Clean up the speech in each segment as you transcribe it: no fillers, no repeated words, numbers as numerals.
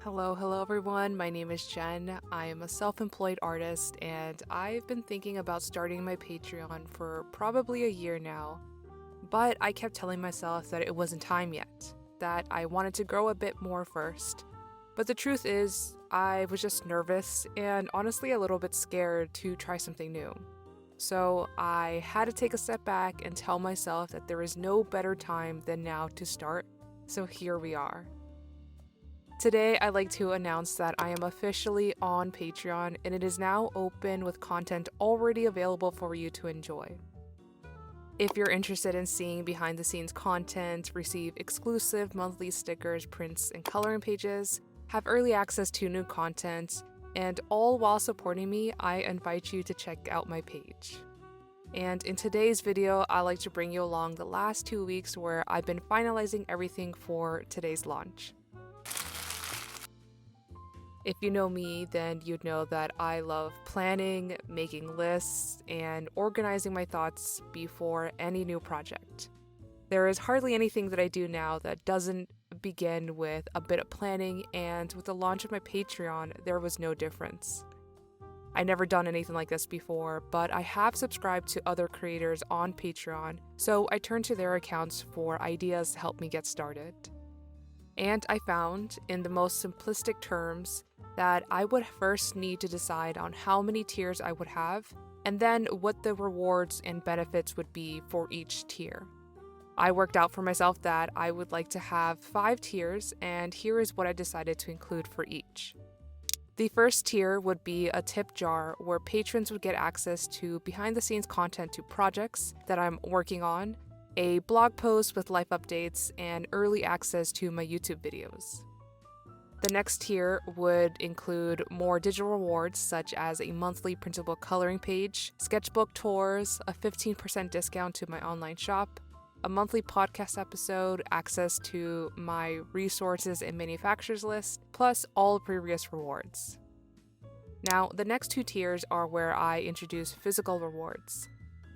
Hello everyone. My name is Jen. I am a self-employed artist and I've been thinking about starting my Patreon for probably a year now. But I kept telling myself that it wasn't time yet, that I wanted to grow a bit more first. But the truth is, I was just nervous and honestly a little bit scared to try something new. So I had to take a step back and tell myself that there is no better time than now to start. So here we are. Today, I'd like to announce that I am officially on Patreon and it is now open with content already available for you to enjoy. If you're interested in seeing behind the scenes content, receive exclusive monthly stickers, prints, and coloring pages, have early access to new content, and all while supporting me, I invite you to check out my page. And in today's video, I'd like to bring you along the last 2 weeks where I've been finalizing everything for today's launch. If you know me, then you'd know that I love planning, making lists, and organizing my thoughts before any new project. There is hardly anything that I do now that doesn't begin with a bit of planning, and with the launch of my Patreon, there was no difference. I never done anything like this before, but I have subscribed to other creators on Patreon, so I turned to their accounts for ideas to help me get started. And I found, in the most simplistic terms, that I would first need to decide on how many tiers I would have, and then what the rewards and benefits would be for each tier. I worked out for myself that I would like to have 5 tiers, and here is what I decided to include for each. The first tier would be a tip jar where patrons would get access to behind-the-scenes content to projects that I'm working on, a blog post with life updates, and early access to my YouTube videos. The next tier would include more digital rewards such as a monthly printable coloring page, sketchbook tours, a 15% discount to my online shop, a monthly podcast episode, access to my resources and manufacturers list, plus all previous rewards. Now, the next 2 tiers are where I introduce physical rewards.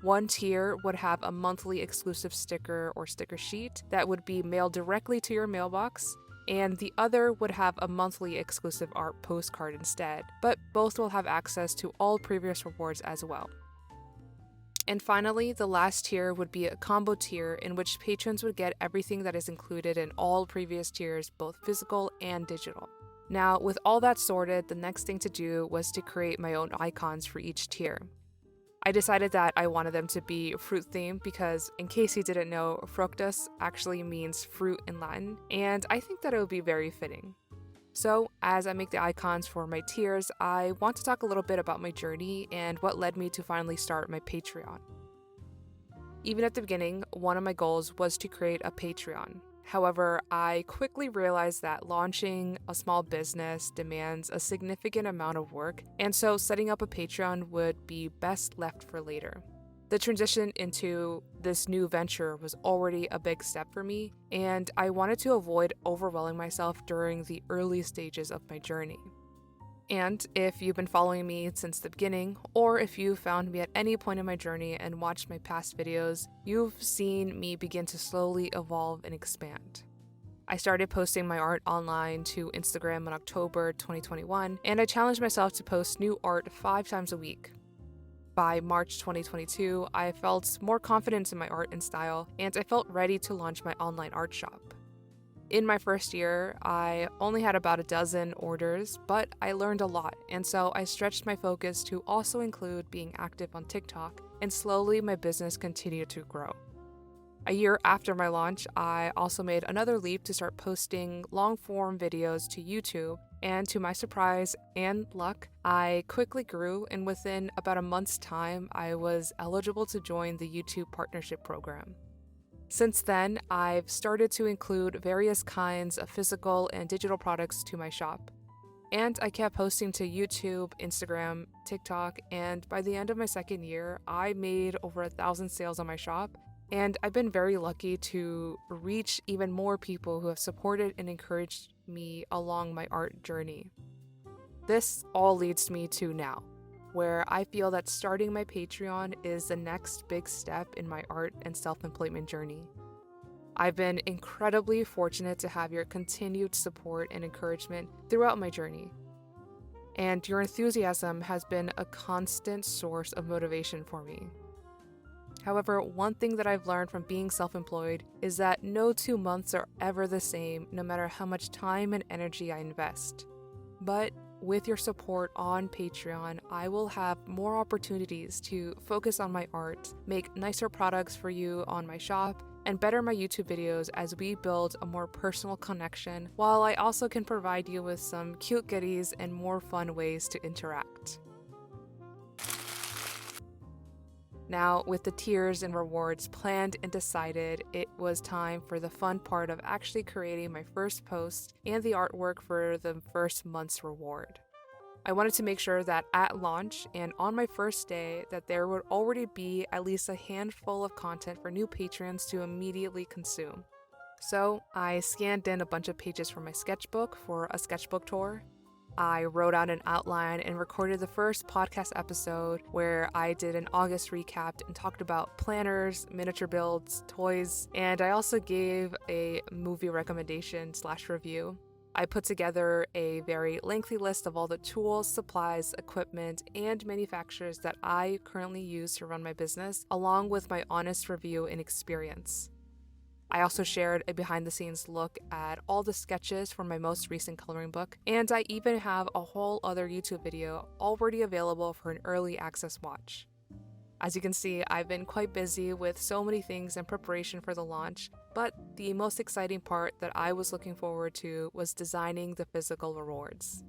One tier would have a monthly exclusive sticker or sticker sheet that would be mailed directly to your mailbox, and the other would have a monthly exclusive art postcard instead, but both will have access to all previous rewards as well. And finally, the last tier would be a combo tier in which patrons would get everything that is included in all previous tiers, both physical and digital. Now, with all that sorted, the next thing to do was to create my own icons for each tier. I decided that I wanted them to be fruit themed because, in case you didn't know, fructus actually means fruit in Latin, and I think that it would be very fitting. So, as I make the icons for my tiers, I want to talk a little bit about my journey and what led me to finally start my Patreon. Even at the beginning, one of my goals was to create a Patreon. However, I quickly realized that launching a small business demands a significant amount of work, and so setting up a Patreon would be best left for later. The transition into this new venture was already a big step for me, and I wanted to avoid overwhelming myself during the early stages of my journey. And if you've been following me since the beginning, or if you found me at any point in my journey and watched my past videos, you've seen me begin to slowly evolve and expand. I started posting my art online to Instagram in October 2021, and I challenged myself to post new art 5 times a week. By March 2022, I felt more confident in my art and style, and I felt ready to launch my online art shop. In my first year, I only had about a dozen orders, but I learned a lot, and so I stretched my focus to also include being active on TikTok, and slowly my business continued to grow. A year after my launch, I also made another leap to start posting long-form videos to YouTube, and to my surprise and luck, I quickly grew, and within about a month's time, I was eligible to join the YouTube Partnership Program. Since then, I've started to include various kinds of physical and digital products to my shop. And I kept posting to YouTube, Instagram, TikTok, and by the end of my second year, I made over 1,000 sales on my shop, and I've been very lucky to reach even more people who have supported and encouraged me along my art journey. This all leads me to now, where I feel that starting my Patreon is the next big step in my art and self-employment journey. I've been incredibly fortunate to have your continued support and encouragement throughout my journey. And your enthusiasm has been a constant source of motivation for me. However, one thing that I've learned from being self-employed is that no 2 months are ever the same, no matter how much time and energy I invest. But with your support on Patreon, I will have more opportunities to focus on my art, make nicer products for you on my shop, and better my YouTube videos as we build a more personal connection, while I also can provide you with some cute goodies and more fun ways to interact. Now, with the tiers and rewards planned and decided, it was time for the fun part of actually creating my first post and the artwork for the first month's reward. I wanted to make sure that at launch and on my first day that there would already be at least a handful of content for new patrons to immediately consume. So I scanned in a bunch of pages from my sketchbook for a sketchbook tour. I wrote out an outline and recorded the first podcast episode where I did an August recap and talked about planners, miniature builds, toys, and I also gave a movie recommendation/review. I put together a very lengthy list of all the tools, supplies, equipment, and manufacturers that I currently use to run my business, along with my honest review and experience. I also shared a behind-the-scenes look at all the sketches from my most recent coloring book, and I even have a whole other YouTube video already available for an early access watch. As you can see, I've been quite busy with so many things in preparation for the launch, but the most exciting part that I was looking forward to was designing the physical rewards.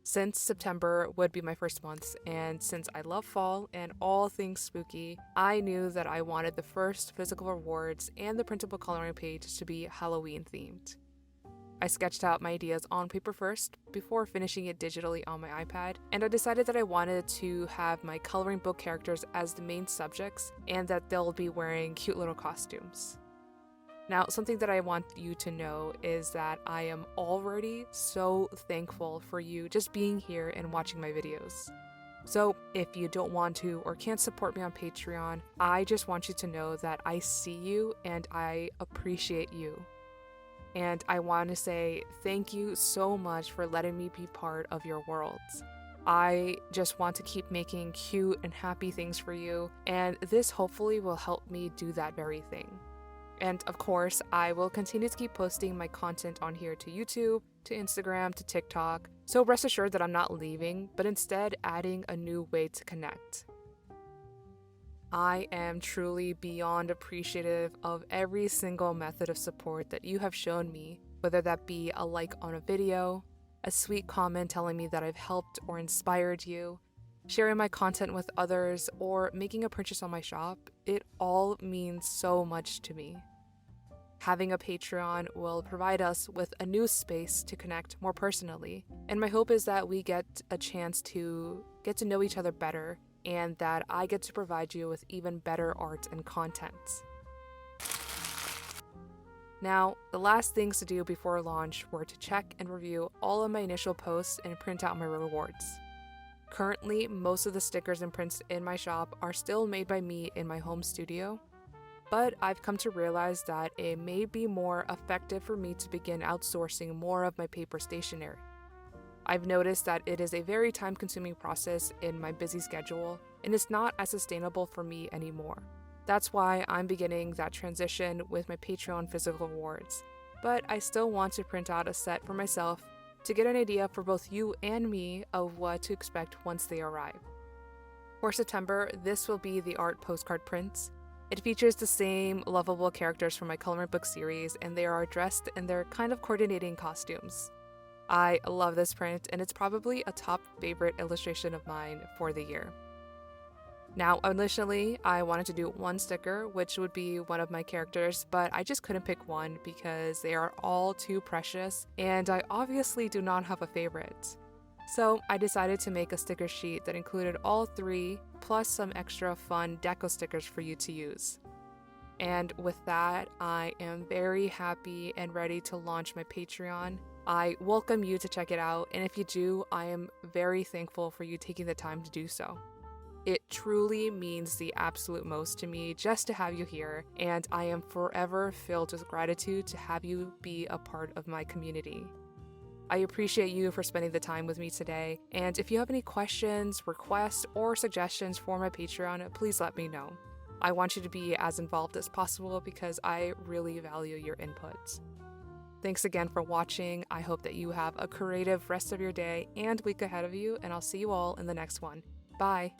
Since September would be my first month, and since I love fall and all things spooky, I knew that I wanted the first physical rewards and the printable coloring page to be Halloween themed. I sketched out my ideas on paper first before finishing it digitally on my iPad, and I decided that I wanted to have my coloring book characters as the main subjects and that they'll be wearing cute little costumes. Now, something that I want you to know is that I am already so thankful for you just being here and watching my videos. So if you don't want to or can't support me on Patreon, I just want you to know that I see you and I appreciate you. And I want to say thank you so much for letting me be part of your worlds. I just want to keep making cute and happy things for you, and this hopefully will help me do that very thing. And of course, I will continue to keep posting my content on here to YouTube, to Instagram, to TikTok, so rest assured that I'm not leaving, but instead adding a new way to connect. I am truly beyond appreciative of every single method of support that you have shown me, whether that be a like on a video, a sweet comment telling me that I've helped or inspired you, sharing my content with others, or making a purchase on my shop. It all means so much to me. Having a Patreon will provide us with a new space to connect more personally, and my hope is that we get a chance to get to know each other better, and that I get to provide you with even better art and content. Now, the last things to do before launch were to check and review all of my initial posts and print out my rewards. Currently, most of the stickers and prints in my shop are still made by me in my home studio, but I've come to realize that it may be more effective for me to begin outsourcing more of my paper stationery. I've noticed that it is a very time-consuming process in my busy schedule, and it's not as sustainable for me anymore. That's why I'm beginning that transition with my Patreon physical rewards, but I still want to print out a set for myself to get an idea for both you and me of what to expect once they arrive. For September, this will be the art postcard prints. It features the same lovable characters from my coloring book series, and they are dressed in their kind of coordinating costumes. I love this print, and it's probably a top favorite illustration of mine for the year. Now, initially, I wanted to do one sticker, which would be one of my characters, but I just couldn't pick one because they are all too precious, and I obviously do not have a favorite. So I decided to make a sticker sheet that included all three, plus some extra fun deco stickers for you to use. And with that, I am very happy and ready to launch my Patreon. I welcome you to check it out, and if you do, I am very thankful for you taking the time to do so. It truly means the absolute most to me just to have you here, and I am forever filled with gratitude to have you be a part of my community. I appreciate you for spending the time with me today, and if you have any questions, requests, or suggestions for my Patreon, please let me know. I want you to be as involved as possible because I really value your input. Thanks again for watching. I hope that you have a creative rest of your day and week ahead of you, and I'll see you all in the next one. Bye!